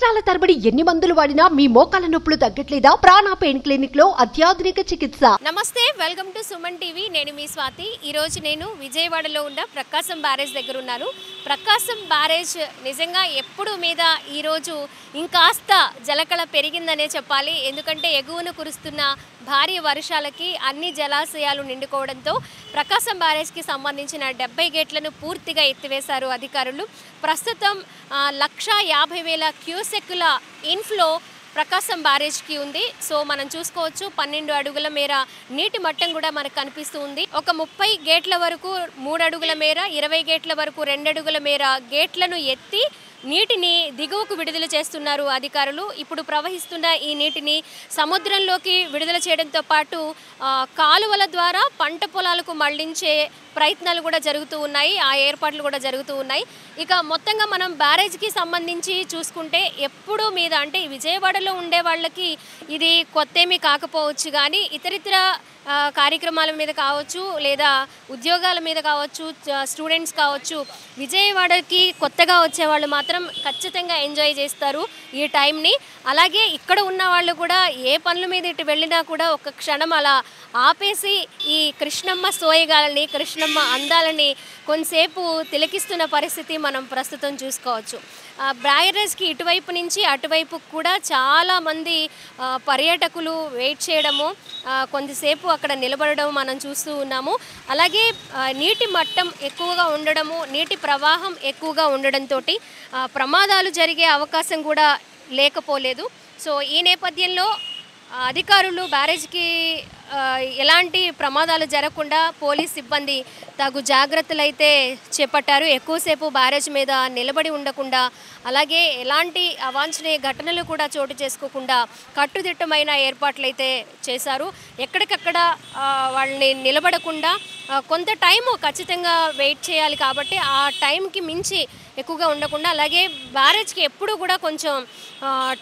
సంవత్సరాల తరబడి ఎన్ని మందులు వాడినా మీ మోకాల నొప్పులు తగ్గట్లేదా? ప్రాణ పెయిన్ క్లినిక్ లో అత్యాధునిక చికిత్స. నమస్తే, వెల్కమ్ టు సుమన్ టీవీ. నేను మీ స్వాతి. ఈరోజు నేను విజయవాడలో ఉన్న ప్రకాశం బ్యారేజ్ దగ్గర ఉన్నాను. ప్రకాశం బ్యారేజ్ నిజంగా ఎప్పుడు మీద ఈరోజు ఇంకాస్త జలకళ పెరిగిందనే చెప్పాలి. ఎందుకంటే ఎగువన కురుస్తున్న భారీ వర్షాలకి అన్ని జలాశయాలు నిండుకోవడంతో ప్రకాశం బ్యారేజ్కి సంబంధించిన 70 గేట్లను పూర్తిగా ఎత్తివేశారు అధికారులు. ప్రస్తుతం 1,50,000 క్యూసెక్కుల ఇన్ఫ్లో ప్రకాశం బ్యారేజ్కి ఉంది. సో మనం చూసుకోవచ్చు 12 అడుగుల మేర నీటి మట్టం కూడా మనకు కనిపిస్తూ ఉంది. ఒక 30 గేట్ల వరకు 3 అడుగుల మేర, 20 గేట్ల వరకు 2 అడుగుల మేర గేట్లను ఎత్తి నీటిని దిగువకు విడుదల చేస్తున్నారు అధికారులు. ఇప్పుడు ప్రవహిస్తున్న ఈ నీటిని సముద్రంలోకి విడుదల చేయడంతో పాటు కాలువల ద్వారా పంట పొలాలకు మళ్లించే ప్రయత్నాలు కూడా జరుగుతూ ఉన్నాయి. ఆ ఏర్పాట్లు కూడా జరుగుతూ ఉన్నాయి. ఇక మొత్తంగా మనం బ్యారేజ్కి సంబంధించి చూసుకుంటే ఎప్పుడూ మీద అంటే విజయవాడలో ఉండే వాళ్ళకి ఇది కొత్తేమీ కాకపోవచ్చు, కానీ ఇతరితర కార్యక్రమాల మీద కావచ్చు, లేదా ఉద్యోగాల మీద కావచ్చు, స్టూడెంట్స్ కావచ్చు, విజయవాడకి కొత్తగా వచ్చేవాళ్ళు మాత్రం ఖచ్చితంగా ఎంజాయ్ చేస్తారు ఈ టైంని. అలాగే ఇక్కడ ఉన్న వాళ్ళు కూడా ఏ పనుల మీద ఇటు వెళ్ళినా కూడా ఒక క్షణం అలా ఆపేసి ఈ కృష్ణమ్మ సోయగాలని, కృష్ణమ్మ అందాలని కొంతసేపు తిలకిస్తున్న పరిస్థితి మనం ప్రస్తుతం చూసుకోవచ్చు. బ్యారేజ్కి ఇటువైపు నుంచి అటువైపు కూడా చాలామంది పర్యాటకులు వెయిట్ చేయడము, కొంతసేపు అక్కడ నిలబడడం మనం చూస్తూ ఉన్నాము. అలాగే నీటి మట్టం ఎక్కువగా ఉండడము, నీటి ప్రవాహం ఎక్కువగా ఉండడంతో ప్రమాదాలు జరిగే అవకాశం కూడా లేకపోలేదు. సో ఈ నేపథ్యంలో అధికారులు బ్యారేజ్కి ఎలాంటి ప్రమాదాలు జరగకుండా పోలీస్ సిబ్బంది తగు జాగ్రత్తలు అయితే చేపట్టారు. ఎక్కువసేపు బ్యారేజ్ మీద నిలబడి ఉండకుండా, అలాగే ఎలాంటి అవాంఛనీయ ఘటనలు కూడా చోటు చేసుకోకుండా కట్టుదిట్టమైన ఏర్పాట్లు అయితే చేశారు. ఎక్కడికక్కడ వాళ్ళని నిలబడకుండా కొంత టైము ఖచ్చితంగా వెయిట్ చేయాలి కాబట్టి ఆ టైంకి మించి ఎక్కువగా ఉండకుండా, అలాగే బ్యారేజ్కి ఎప్పుడు కూడా కొంచెం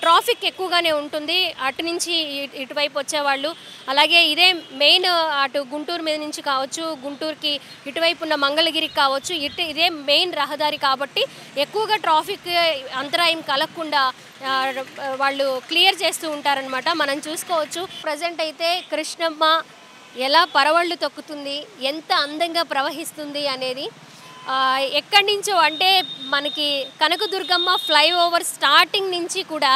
ట్రాఫిక్ ఎక్కువగానే ఉంటుంది. అటు నుంచి ఇటువైపు వచ్చేవాళ్ళు, అలాగే ఇదే మెయిన్ అటు గుంటూరు మీద నుంచి కావచ్చు, గుంటూరుకి ఇటువైపు ఉన్న మంగళగిరికి కావచ్చు, ఇదే మెయిన్ రహదారి కాబట్టి ఎక్కువగా ట్రాఫిక్ అంతరాయం కలగకుండా వాళ్ళు క్లియర్ చేస్తూ ఉంటారనమాట. మనం చూసుకోవచ్చు ప్రజెంట్ అయితే కృష్ణమ్మ ఎలా పరవళ్ళు తొక్కుతుంది, ఎంత అందంగా ప్రవహిస్తుంది అనేది. ఎక్కడి నుంచో అంటే మనకి కనకదుర్గమ్మ ఫ్లైఓవర్ స్టార్టింగ్ నుంచి కూడా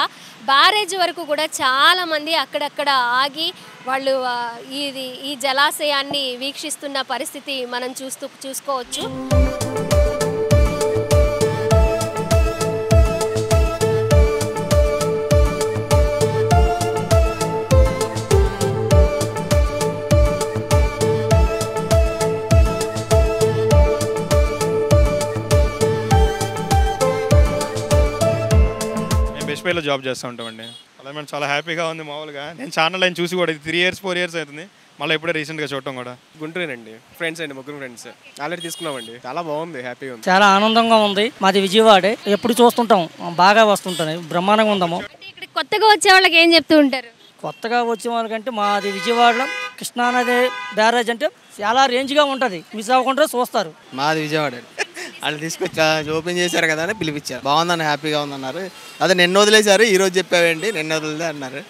బ్యారేజ్ వరకు కూడా చాలామంది అక్కడక్కడ ఆగి వాళ్ళు ఈ జలాశయాన్ని వీక్షిస్తున్న పరిస్థితి మనం చూసుకోవచ్చు. బెస్ట్పేలో జాబ్ చేస్తూ ఉంటామండి. అలా మేము చాలా హ్యాపీగా ఉంది. మామూలుగా నేను ఛానల్ లైన్ చూసి కూడా 3 years 4 years అవుతుంది. మళ్ళీ ఎప్పుడే రీసెంట్గా చూడటం కూడా. గుంటూరేనండి, ఫ్రెండ్స్ అండి, ముగ్గురు ఫ్రెండ్స్ ఆల్రెడీ తీసుకున్నామండి. చాలా బాగుంది, హ్యాపీగా ఉంది, చాలా ఆనందంగా ఉంది. మాది విజయవాడే, ఎప్పుడు చూస్తుంటాం, బాగా వస్తుంటాయి, బ్రహ్మాండంగా ఉందాము. ఇక్కడ కొత్తగా వచ్చే వాళ్ళకి ఏం చెప్తూ ఉంటారు? కొత్తగా వచ్చే వాళ్ళకంటే మాది విజయవాడలో కృష్ణానది బ్యారేజ్ అంటే చాలా రేంజ్గా ఉంటుంది, మిస్ అవ్వకుండా చూస్తారు. మాది విజయవాడ, వాళ్ళు తీసుకొచ్చా ఓపెన్ చేశారు కదా అని పిలిపించారు. బాగుందని, హ్యాపీగా ఉందన్నారు. అదే నిన్న వదిలేశారు, ఈరోజు చెప్పావేంటి నిన్న వదిలే అన్నారు.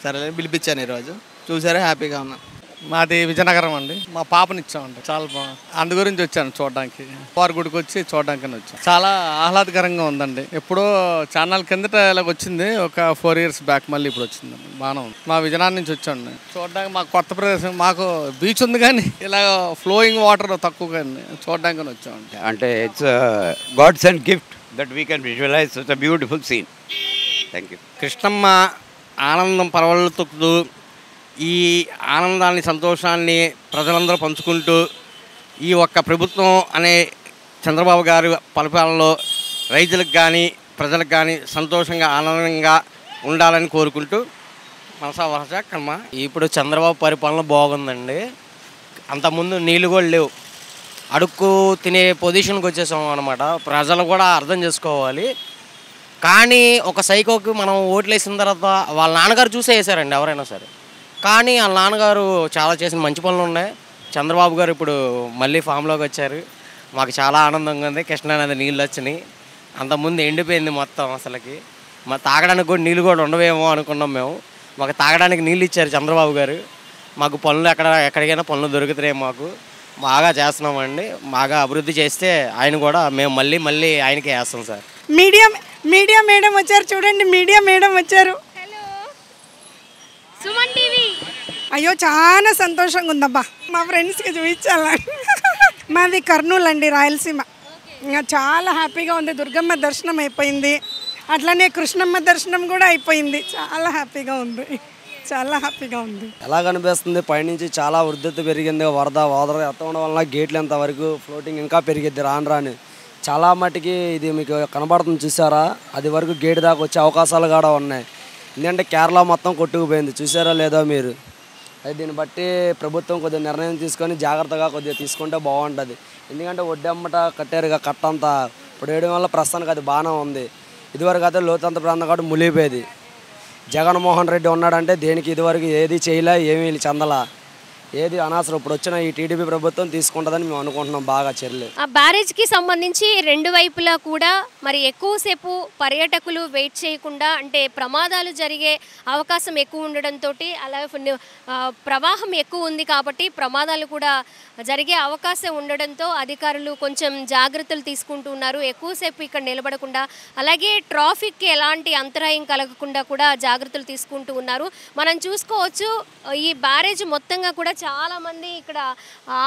సరే పిలిపించాను, ఈరోజు చూసారా, హ్యాపీగా ఉన్నాను. మాది విజయనగరం అండి. మా పాపని ఇచ్చామండి, చాలా బాగుంది. అందు గురించి వచ్చాను చూడడానికి, వారి గుడికి వచ్చి చూడడానికి వచ్చాను. చాలా ఆహ్లాదకరంగా ఉందండి. ఎప్పుడో ఛానల్ కిందట ఇలాగ వచ్చింది, ఒక 4 years బ్యాక్, మళ్ళీ ఇప్పుడు వచ్చింది. బాగానే ఉంది. మా విజయనగరం నుంచి వచ్చాను చూడడానికి. మాకు కొత్త ప్రదేశం, మాకు బీచ్ ఉంది కానీ ఇలా ఫ్లోయింగ్ వాటర్ తక్కువగా చూడడానికి వచ్చామండి. అంటే it's God's and gift that we can visualise such a beautiful scene. Thank you. Krishnamma ఆనందం పరవళ్ళు తొక్కుతూ ఈ ఆనందాన్ని, సంతోషాన్ని ప్రజలందరూ పంచుకుంటూ ఈ ఒక్క ప్రభుత్వం అనే చంద్రబాబు గారి పరిపాలనలో రైతులకు కానీ ప్రజలకు కానీ సంతోషంగా ఆనందంగా ఉండాలని కోరుకుంటూ మనసా వహస కర్మ. ఇప్పుడు చంద్రబాబు పరిపాలన బాగుందండి. అంతకుముందు నీళ్ళు కూడా లేవు, అడుక్కు తినే పొజిషన్కి వచ్చేసాం అనమాట. ప్రజలు కూడా అర్థం చేసుకోవాలి. కానీ ఒక సైకోకి మనం ఓట్లు వేసిన తర్వాత వాళ్ళ నాన్నగారు చూసే వేసారండి ఎవరైనా సరే. కానీ వాళ్ళ నాన్నగారు చాలా చేసిన మంచి పనులు ఉన్నాయి. చంద్రబాబు గారు ఇప్పుడు మళ్ళీ ఫామ్లోకి వచ్చారు. మాకు చాలా ఆనందంగా ఉంది. కృష్ణానది నీళ్ళు వచ్చినాయి, అంతకుముందు ఎండిపోయింది మొత్తం అసలుకి. తాగడానికి కూడా నీళ్ళు కూడా ఉండవేమో అనుకున్నాం మేము. మాకు తాగడానికి నీళ్ళు ఇచ్చారు చంద్రబాబు గారు. మాకు పనులు ఎక్కడికైనా పనులు దొరుకుతున్నాయి. మాకు బాగా చేస్తున్నామండి. బాగా అభివృద్ధి చేస్తే ఆయన కూడా మేము మళ్ళీ ఆయనకే వేస్తాం సార్. మీడియా మేడం వచ్చారు చూడండి, మీడియా మేడం వచ్చారు. సుమన్ టీవీ. అయ్యో చాలా సంతోషంగా ఉందబ్బా, మా ఫ్రెండ్స్కి చూపించాలా. మాది కర్నూలు అండి, రాయలసీమ. ఇంకా చాలా హ్యాపీగా ఉంది. దుర్గమ్మ దర్శనం అయిపోయింది, అట్లనే కృష్ణమ్మ దర్శనం కూడా అయిపోయింది. చాలా హ్యాపీగా ఉంది, చాలా హ్యాపీగా ఉంది. ఎలా కనిపిస్తుంది పైనుంచి చాలా వృద్ధి పెరిగింది. వరద ఎత్తడం వల్ల గేట్లు ఎంతవరకు ఫ్లోటింగ్ ఇంకా పెరిగిద్ది రాను. చాలా మటుకి ఇది మీకు కనబడుతుంది చూసారా, అది వరకు గేట్ దాకా వచ్చే అవకాశాలు కూడా ఉన్నాయి. ఎందుకంటే కేరళ మొత్తం కొట్టుకుపోయింది, చూసారా లేదో మీరు. అయితే దీన్ని బట్టి ప్రభుత్వం కొద్దిగా నిర్ణయం తీసుకొని జాగ్రత్తగా కొద్దిగా తీసుకుంటే బాగుంటుంది. ఎందుకంటే ఒడ్డమ్మట కట్టారుగా కట్టంతా, ఇప్పుడు వేయడం వల్ల ప్రస్తుతానికి అది బాగానే ఉంది. ఇదివరకు అయితే లోతంత ప్రాంతం కాబట్టి మునిగిపోయేది. జగన్మోహన్ రెడ్డి ఉన్నాడంటే దేనికి ఇదివరకు ఏది చేయలే, ఏమీ చెందలా, ఏది అనవసరం. ఇప్పుడు వచ్చిన ఈ టీడీపీ ప్రభుత్వం తీసుకుంటుందని మేము అనుకుంటున్నాం బాగా చర్యలు. ఆ బ్యారేజ్కి సంబంధించి రెండు వైపులా కూడా మరి ఎక్కువసేపు పర్యాటకులు వెయిట్ చేయకుండా, అంటే ప్రమాదాలు జరిగే అవకాశం ఎక్కువ ఉండడంతో, అలాగే ప్రవాహం ఎక్కువ ఉంది కాబట్టి ప్రమాదాలు కూడా జరిగే అవకాశం ఉండడంతో అధికారులు కొంచెం జాగ్రత్తలు తీసుకుంటున్నారు. ఎక్కువసేపు ఇక్కడ నిలబడకుండా, అలాగే ట్రాఫిక్కి ఎలాంటి అంతరాయం కలగకుండా కూడా జాగ్రత్తలు తీసుకుంటూ ఉన్నారు. మనం చూసుకోవచ్చు ఈ బ్యారేజ్ మొత్తంగా కూడా చాలామంది ఇక్కడ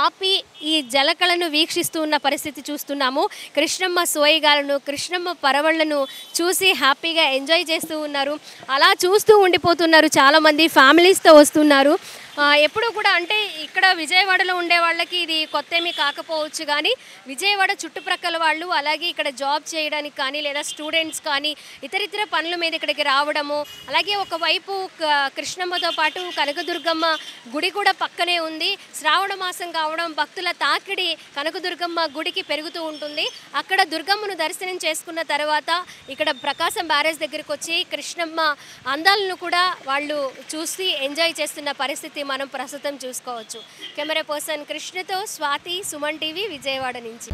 ఆపి ఈ జలకళను వీక్షిస్తూ ఉన్న పరిస్థితి చూస్తున్నాము. కృష్ణమ్మ సోయగాలను, కృష్ణమ్మ పరవళ్లను చూసి హ్యాపీగా ఎంజాయ్ చేస్తూ ఉన్నారు. అలా చూస్తూ ఉండిపోతున్నారు. చాలామంది ఫ్యామిలీస్తో వస్తున్నారు. ఎప్పుడు కూడా అంటే ఇక్కడ విజయవాడలో ఉండే వాళ్ళకి ఇది కొత్త ఏమీ కాకపోవచ్చు, కానీ విజయవాడ చుట్టుప్రక్కల వాళ్ళు, అలాగే ఇక్కడ జాబ్ చేయడానికి కానీ లేదా స్టూడెంట్స్ కానీ ఇతరితర పనుల మీద ఇక్కడికి రావడము, అలాగే ఒకవైపు కృష్ణమ్మతో పాటు కనకదుర్గమ్మ గుడి కూడా పక్కనే ఉంది. శ్రావణ మాసం కావడం భక్తుల తాకిడి కనకదుర్గమ్మ గుడికి పెరుగుతూ ఉంటుంది. అక్కడ దుర్గమ్మను దర్శనం చేసుకున్న తర్వాత ఇక్కడ ప్రకాశం బ్యారేజ్ దగ్గరికి వచ్చి కృష్ణమ్మ అందాలను కూడా వాళ్ళు చూసి ఎంజాయ్ చేస్తున్న పరిస్థితి మనం ప్రస్తుతం చూసుకోవచ్చు. కెమెరా పర్సన్ కృష్ణతో స్వాతి, సుమన్ టీవీ, విజయవాడ నుంచి.